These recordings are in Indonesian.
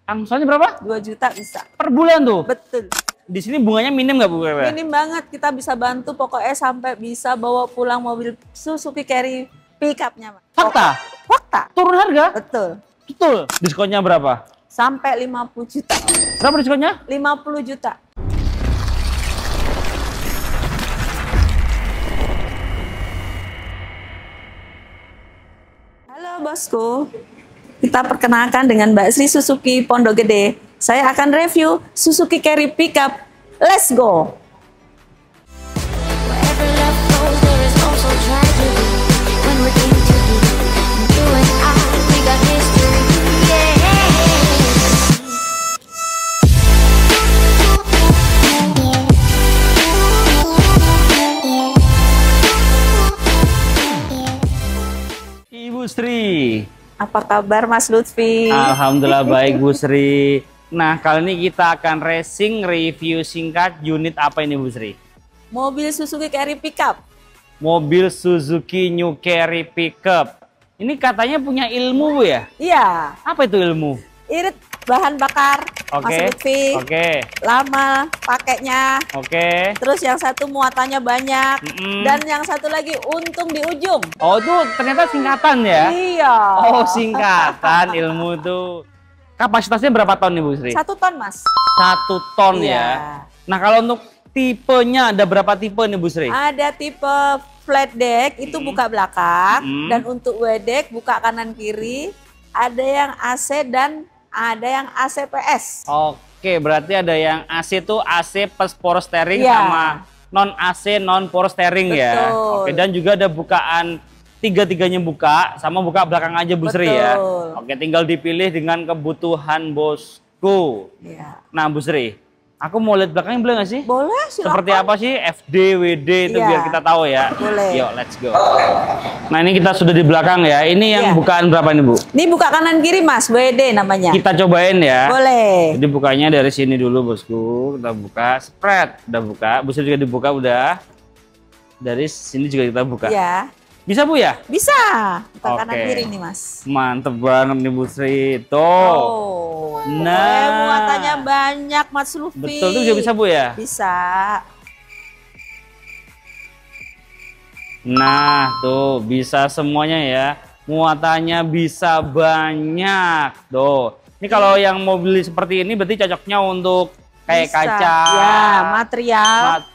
Angsurannya berapa? 2 juta bisa. Per bulan tuh? Betul. Di sini bunganya minim nggak Bu? Minim banget, kita bisa bantu pokoknya sampai bisa bawa pulang mobil Suzuki Carry pick-up-nya. Fakta? Fakta. Turun harga? Betul. Betul. Diskonnya berapa? Sampai 50 juta. Berapa diskonnya? 50 juta. Halo bosku, kita perkenalkan dengan Mbak Sri Suzuki Pondok Gede. Saya akan review Suzuki Carry Pickup. Let's go! Wherever love goes, there is also tragedy. When we're in too deep, you and I, we got history. Ibu Sri. Apa kabar Mas Lutfi? Alhamdulillah baik Bu Sri. Nah, kali ini kita akan racing review singkat unit apa ini Bu Sri? Mobil Suzuki Carry Pickup. Mobil Suzuki New Carry Pickup. Ini katanya punya ilmu Bu ya? Iya, Apa itu ilmu? irit bahan bakar Mas Oke. Lutfi. Oke. Lama pakainya. Oke. Terus yang satu muatannya banyak. Mm-mm. Dan yang satu lagi untung di ujung. Oh, itu ternyata singkatan ya? Iya. Oh, singkatan ilmu itu. Kapasitasnya berapa ton nih Bu Sri? 1 ton Mas. 1 ton Iya. ya. Nah, kalau untuk tipenya ada berapa tipe nih Bu Sri? Ada tipe flat deck itu buka belakang Mm. dan untuk W deck buka kanan kiri. Ada yang AC dan ada yang ACPS. Oke, berarti ada yang AC tuh AC plus power steering Iya. sama non AC non power steering ya. Betul. Oke, dan juga ada bukaan tiga-tiganya buka sama buka belakang aja Bu Sri ya. Betul. Oke, tinggal dipilih dengan kebutuhan bosku. Iya. Nah, Bu Sri, aku mau lihat belakangnya boleh nggak sih? Boleh silakan. Seperti apa sih FD, WD itu Iya. biar kita tahu ya. Boleh. Yuk, let's go. Nah, ini kita sudah di belakang ya. Ini yang Iya. bukaan berapa nih Bu? Ini buka kanan kiri Mas, WD namanya. Kita cobain ya. Boleh. Jadi bukanya dari sini dulu bosku. Kita buka, spread. Udah buka. Bu Sri juga dibuka udah. Dari sini juga kita buka. Ya, Bisa Bu ya? bisa. Buka kanan Oke. kiri nih Mas. Mantep banget nih Bu Sri. Tuh. Oh. Nah. Muatannya banyak Mas Lutfi. Betul tuh juga bisa Bu ya? Bisa. Nah, tuh bisa semuanya ya. Muatannya bisa banyak. Tuh. Ini kalau yang mobil seperti ini berarti cocoknya untuk kayak Bisa. kaca. Ya, material. Mat-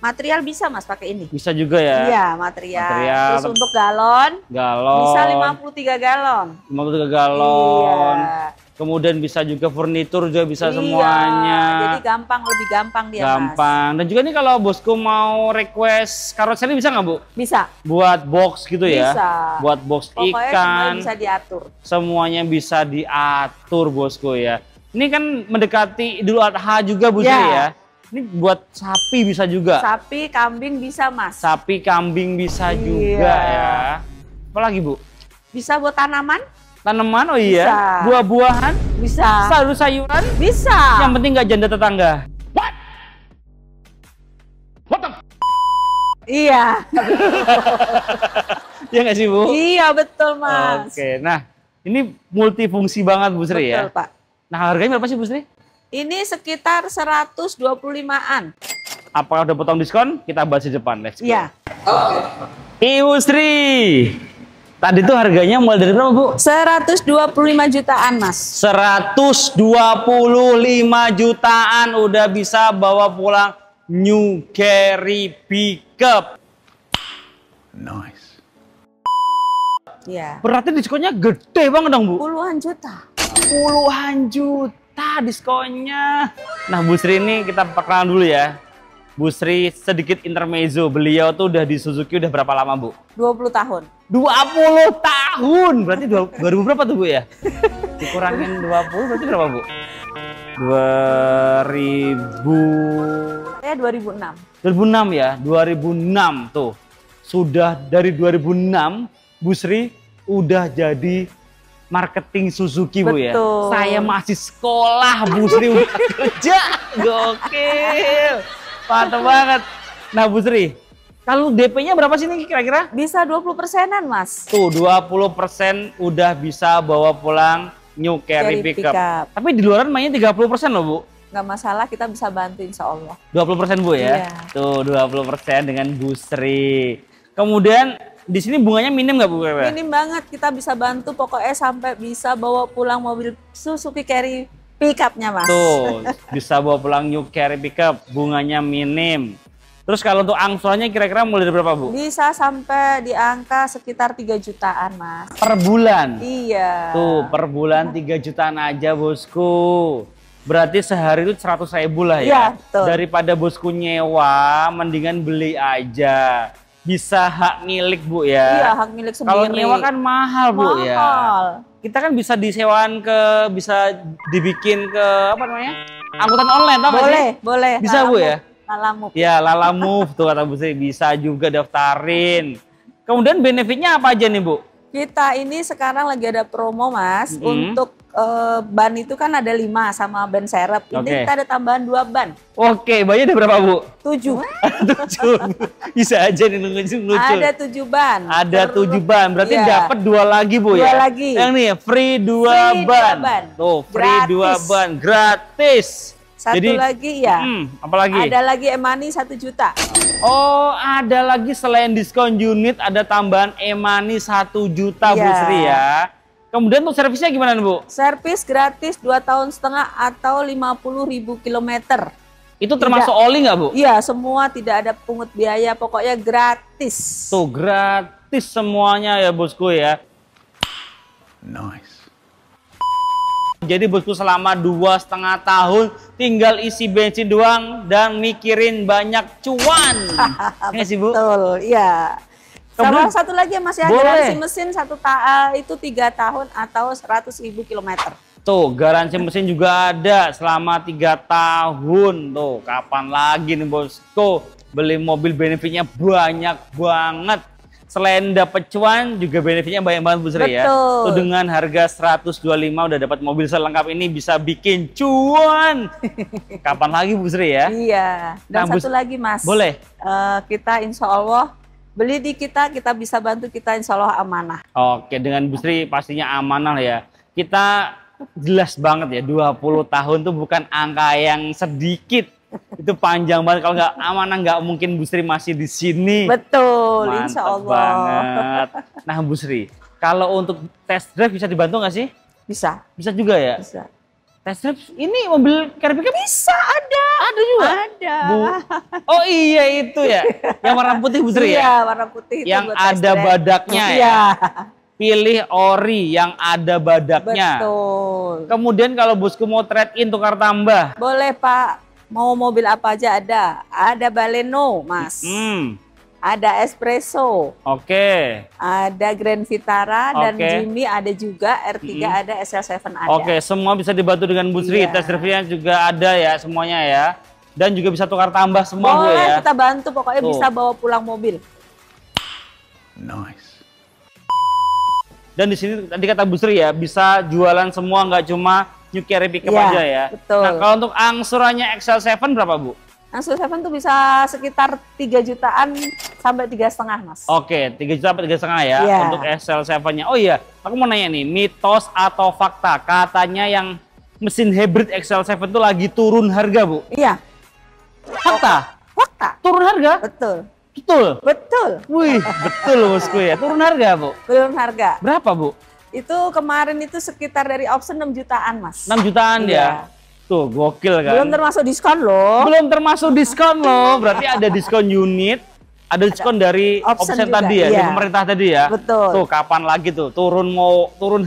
Material bisa Mas pakai ini. bisa juga ya. Iya, material. Material. Terus untuk galon, Galon. bisa 53 galon. 53 galon. Iya. Kemudian bisa juga furnitur juga bisa Iya, semuanya. jadi gampang, lebih gampang dia Mas. Gampang. Dan juga nih kalau bosku mau request karoseri bisa nggak Bu? Bisa. Buat box gitu ya? Bisa. Buat box Pokoknya ikan. semuanya bisa diatur. Semuanya bisa diatur bosku ya. Ini kan mendekati Idul Adha juga Bu Sri Ya. ya. Ini buat sapi bisa juga. Sapi, kambing bisa Mas. Sapi, kambing bisa Iya. juga ya. Apalagi Bu? Bisa buat tanaman? Tanaman, oh iya. Bisa. Buah-buahan, Bisa. sayur-sayuran. Bisa. Yang penting nggak janda tetangga. Iya. Iya nggak sih Bu? Iya betul Mas. Oke, nah ini multifungsi banget Bu Sri ya. Betul Pak. Nah harganya berapa sih Bu Sri? Ini sekitar 125-an. Apakah udah potong diskon? Kita bahas di depan. Let's go. Iya. Ibu Sri, tadi tuh harganya mulai dari berapa Bu? 125 jutaan Mas. 125 jutaan udah bisa bawa pulang New Carry Pickup. Nice. Iya. Berarti diskonnya gede banget dong Bu? Puluhan juta. Puluhan juta diskonnya. Nah Bu Sri ini kita perkenalan dulu ya. Bu Sri sedikit intermezzo. Beliau tuh udah di Suzuki udah berapa lama Bu? 20 tahun. 20 tahun. Berarti 2000 berapa tuh Bu ya? Dikurangin 20 berarti berapa Bu? 2000 Saya 2006. 2006 ya. 2006 tuh. Sudah dari 2006 Bu Sri udah jadi marketing Suzuki Bu ya. Betul. Saya masih sekolah, Bu Sri udah kerja. Gokil. Mantap banget. Nah Bu Sri, kalau DP-nya berapa sih nih kira-kira? Bisa 20%-an Mas. Tuh 20% udah bisa bawa pulang New Carry Carry Pickup. Pickup. Tapi di luaran mainnya 30% loh Bu. Nggak masalah, kita bisa bantu insya Allah. 20% Bu ya? Iya. Tuh 20% dengan Bu Sri. Kemudian di sini bunganya minim nggak Bu? Minim banget, kita bisa bantu pokoknya sampai bisa bawa pulang mobil Suzuki Carry Pickupnya Mas. Tuh, bisa bawa pulang New Carry Pickup, bunganya minim. Terus kalau untuk angsurannya kira-kira mulai dari berapa Bu? Bisa sampai di angka sekitar 3 jutaan Mas. Per bulan? Iya. Tuh, per bulan 3 jutaan aja bosku. Berarti sehari itu 100.000 lah ya? Iya, betul. Daripada bosku nyewa, mendingan beli aja. Bisa hak milik Bu ya? Iya, hak milik sendiri. Kalau nyewa kan mahal Bu ya? Mahal. Kita kan bisa disewakan bisa dibikin ke apa namanya? Angkutan online tau nggak sih? Boleh, boleh. Bisa Bu ya? Lalamove. Ya, Lala Move tuh kata Bu Sri, bisa juga daftarin. Kemudian benefitnya apa aja nih Bu? Kita ini sekarang lagi ada promo Mas. Untuk ban itu kan ada 5 sama ban serep. Ini Oke. kita ada tambahan 2 ban. Oke, banyak ada berapa Bu? 7. 7. Bisa aja nih lucu. Ada 7 ban. Ada 7 ban, berarti Iya. dapat 2 lagi Bu ya? 2 lagi. Yang nih free 2 Free ban. 2 ban. Tuh, free 2 Gratis. ban gratis. Satu Jadi, lagi ya. apa lagi? Ada lagi e-money 1 juta. Oh, ada lagi selain diskon unit ada tambahan e-money 1 juta Bu Iya. Sri ya. Kemudian untuk servisnya gimana Bu? Servis gratis 2,5 tahun atau 50.000 kilometer. Itu termasuk oli nggak Bu? Iya, semua tidak ada pungut biaya, pokoknya gratis. Tuh gratis semuanya ya bosku ya. Nice. Jadi bosku selama 2,5 tahun tinggal isi bensin doang dan mikirin banyak cuan. Nggak sih Bu? Betul, iya. Sama Kemudian- satu lagi ya Mas ya, Boleh. garansi mesin itu 3 tahun atau 100.000 kilometer. Tuh garansi mesin juga ada selama 3 tahun. Tuh kapan lagi nih bosku beli mobil benefitnya banyak banget. Selain dapat cuan juga benefitnya banyak banget Bu Sri ya. Betul. Tuh dengan harga 125 udah dapat mobil selengkap ini bisa bikin cuan. Kapan lagi Bu Sri ya? Iya. Dan Nah, satu lagi Mas. Boleh. Kita insya Allah beli di kita bisa bantu kita insya Allah amanah. Oke, dengan Bu Sri pastinya amanah ya. Kita jelas banget ya, 20 tahun tuh bukan angka yang sedikit. Itu panjang banget, kalau nggak amanah nggak mungkin Bu Sri masih di sini. Betul, Mantap insya Allah. banget. Nah Bu Sri, kalau untuk test drive bisa dibantu nggak sih? Bisa, Bisa juga ya? bisa. Test drive ini mobil Carry Pickup Bisa, ada. ada juga? Ada. Bu. Oh iya itu ya, yang warna putih Bu Sri Iya, ya? warna putih itu Yang buat test ada drive. badaknya ya? Iya. Pilih ori yang ada badaknya. Betul. Kemudian kalau bosku mau trade-in tukar tambah. Boleh Pak, mau mobil apa aja ada. Ada Baleno, Mas. Ada Espresso, Oke. ada Grand Vitara, dan Oke. Jimny ada juga, R3 ada, SL7 ada. Oke, semua bisa dibantu dengan Bu Sri. Iya. Test drive-nya juga ada ya semuanya ya. Dan juga bisa tukar tambah semua Bu Boleh, ya. kita bantu, pokoknya Tuh. bisa bawa pulang mobil. Nice. Dan di sini tadi kata Bu Sri ya, bisa jualan semua nggak cuma New Carry Pickup Iya, aja ya. betul. Nah, kalau untuk angsurannya XL7 berapa Bu? Langsung 7 tuh bisa sekitar 3 jutaan sampai 3,5 Mas. Oke, 3 juta sampai 3,5 ya Iya. untuk XL7-nya. Oh iya, aku mau nanya nih, mitos atau fakta katanya yang mesin hybrid XL7 itu lagi turun harga Bu? Iya, Fakta? fakta. Turun harga? Betul, Betul. betul. Wih, betul bosku ya. Turun harga Bu? Turun harga. Berapa Bu? Itu kemarin itu sekitar dari option 6 jutaan Mas. 6 jutaan Iya. ya? Tuh, gokil kan? Belum termasuk diskon loh. Belum termasuk diskon loh. Berarti ada diskon unit, ada diskon dari option option juga, tadi ya, dari iya. pemerintah tadi ya. Betul. Tuh, kapan lagi tuh turun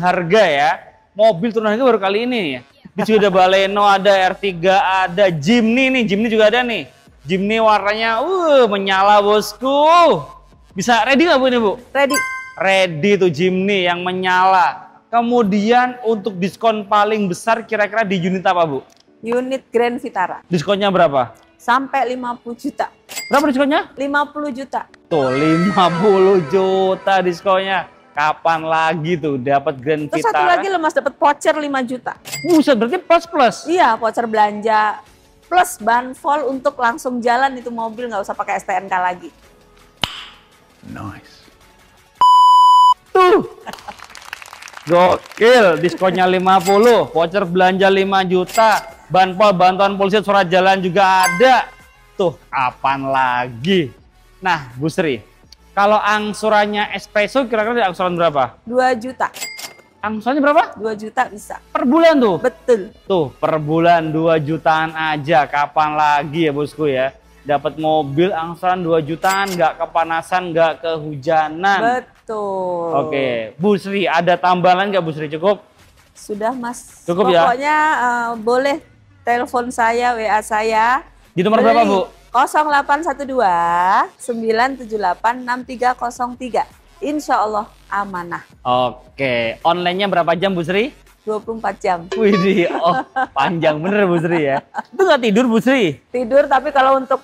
harga ya. Mobil turun harga baru kali ini ya. Di sini ada Baleno, ada R3, ada Jimny nih. Jimny juga ada nih. Jimny warnanya menyala bosku. Bisa ready nggak Bu ini Bu? Ready. Ready tuh Jimny yang menyala. Kemudian untuk diskon paling besar kira-kira di unit apa Bu? Unit Grand Vitara. Diskonnya berapa? Sampai 50 juta. Berapa diskonnya? 50 juta. Tuh 50 juta diskonnya. Kapan lagi tuh dapat Grand Terus satu Vitara? lagi lo Mas dapat voucher 5 juta. Buset, berarti plus. Iya, voucher belanja. Plus ban full untuk langsung jalan itu mobil, nggak usah pakai STNK lagi. Nice. Tuh. Gokil, diskonnya 50, voucher belanja 5 juta, bantuan polisi surat jalan juga ada. Tuh, kapan lagi? Nah, Bu Sri, kalau angsurannya espresso kira-kira angsuran berapa? 2 juta. Angsurannya berapa? 2 juta bisa. Per bulan tuh? Betul. Tuh, per bulan 2 jutaan aja. Kapan lagi ya bosku ya? Dapat mobil angsuran 2 jutaan, nggak kepanasan, nggak kehujanan. Betul. Oke, Bu Sri, ada tambahan nggak Bu Sri? Cukup? Sudah Mas. Cukup ya? Pokoknya boleh telepon saya, WA saya. Di nomor berapa Bu? 0812 978 6303. Insya Allah amanah. Oke, online-nya berapa jam Bu Sri? 24 jam. Widih, oh panjang bener Bu Sri ya. Itu nggak tidur Bu Sri? Tidur, tapi kalau untuk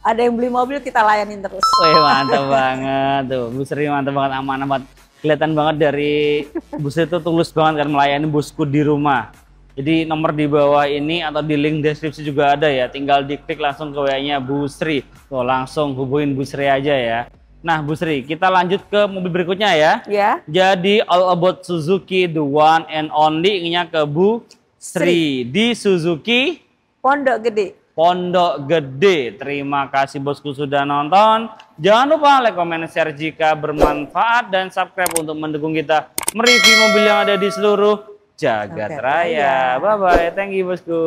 ada yang beli mobil kita layanin terus. Wih mantap banget tuh, Bu Sri mantap banget, amanah banget. Kelihatan banget dari Bu Sri itu tulus banget kan melayani bosku di rumah. Jadi nomor di bawah ini atau di link deskripsi juga ada ya. Tinggal diklik langsung ke WA-nya Bu Sri. Tuh langsung hubungin Bu Sri aja ya. Nah Bu Sri, kita lanjut ke mobil berikutnya ya. Ya. Jadi all about Suzuki, the one and only, inginnya ke Bu Sri di Suzuki Pondok Gede. Pondok Gede. Terima kasih bosku sudah nonton. Jangan lupa like, comment, share jika bermanfaat dan subscribe untuk mendukung kita mereview mobil yang ada di seluruh Jagat Raya. Bye bye. Thank you bosku.